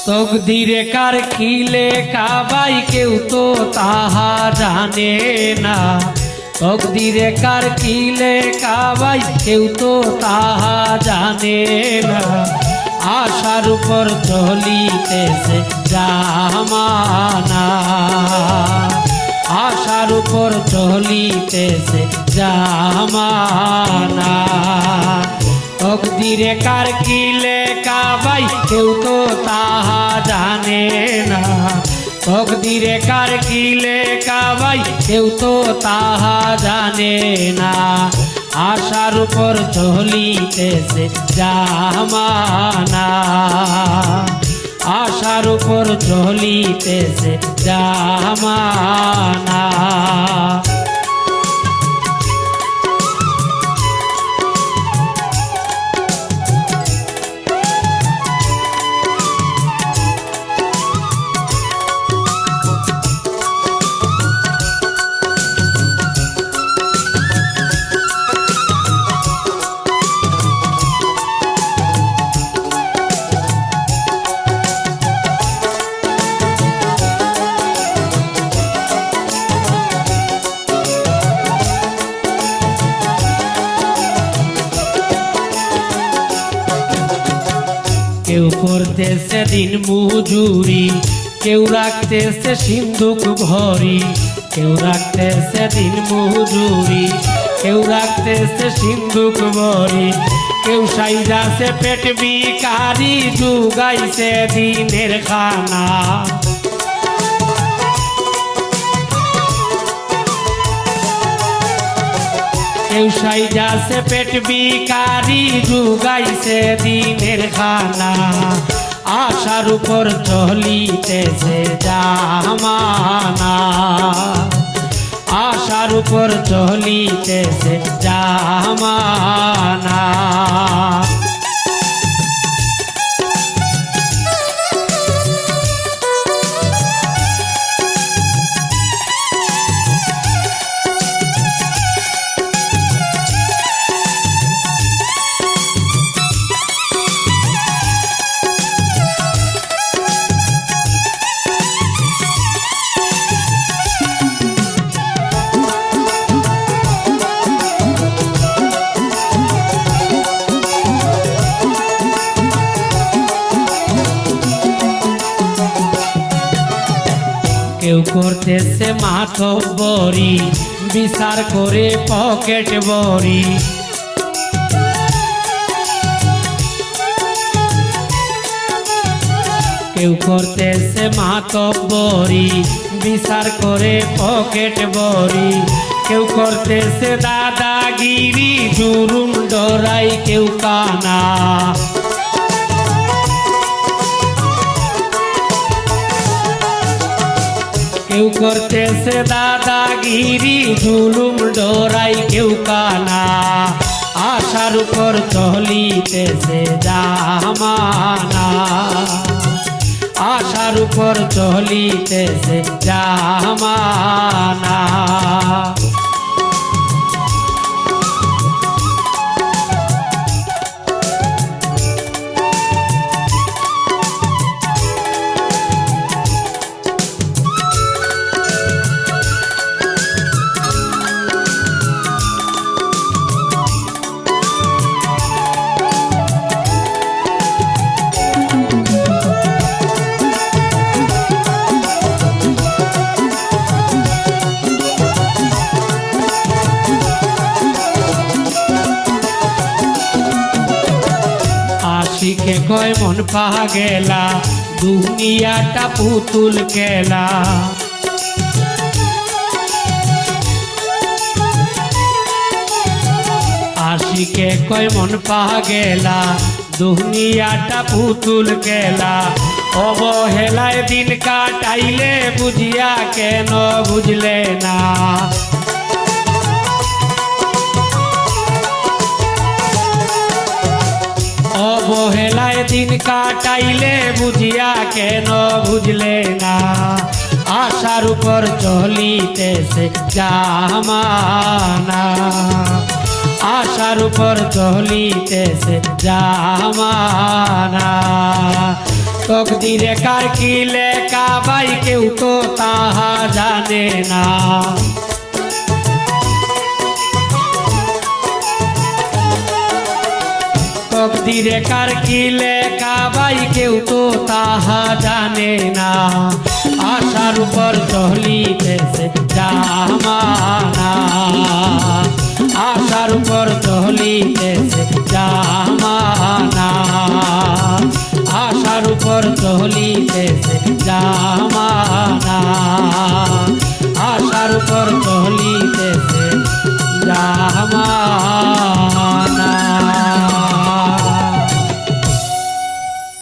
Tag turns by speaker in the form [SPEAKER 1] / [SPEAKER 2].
[SPEAKER 1] তকদিরে কার কি লেখা ভাই কেউ তো তাহা জানে না। তকদিরে কার কি লেখা ভাই কেউ তো তাহা জানে না। আশার উপর চলিতেছে জামানা, আশার উপর চলিতেছে জামানা। তকদিরে কার কি লেখা ভাই কেউ তো তাহা জানে না। তকদিরে কার কি লেখা ভাই কেউ তো তাহা জানে না। আশার উপর চলিতেছে জামানা, আশার উপর চলিতেছে জামানা। কেউ করতেছে দিন মজুরি, কেউ রাখতেছে সিন্ধুক ভরি। কেউ রাখতেছে দিন মজুরি, কেউ রাখতেছে সিন্ধুক ভরি। কেউ সাইজাছে পেট বিকারি, জুগাইছে দিনের খানা। কেউ সাইজাছে পেট বিকারি, জুগাইছে দিনের খানা। আশার উপর চলিতেছে জামানা, আশার উপর চলিতেছে জামানা। কেউ করতেছে মাতব্বরি, বিচার করে পকেট ভরি। কেউ করতেছে মাতব্বরি, বিচার করে পকেট ভরি। কেউ করতেছে দাদাগিরি, জুলুম ডরাই কেউ কানা। কেউ করতেছে দাদাগিরি, জুলুম ডরাই কেউ কানা। আশার উপর চলিতেছে জামানা, আশার উপর চলিতেছে জামানা। আশিকে কয় মন পাহা গেলা, দুনিয়াটা পুতুল খেলা। আশিকে কয় মন পাহা গেলা, দুনিয়াটা পুতুল খেলা। অবহেলায় দিন কাটাইলে বুঝিয়া কেন বুঝলে না। অবহেলায় দিন কাটাইলে বুঝিয়া কেন বুঝলে না। আশার উপর চলিতেছে জামানা, আশার উপর চলিতেছে জামানা। তকদিরে কার কি লেখা ভাই কেউ তো তাহা জানে না। তকদিরে কার কি লেখা ভাই কেউ তো তাহা জানে না। আশার উপর চলিতেছে জামানা, আশার উপর চলিতেছে জামানা, আশার উপর চলিতেছে জামানা।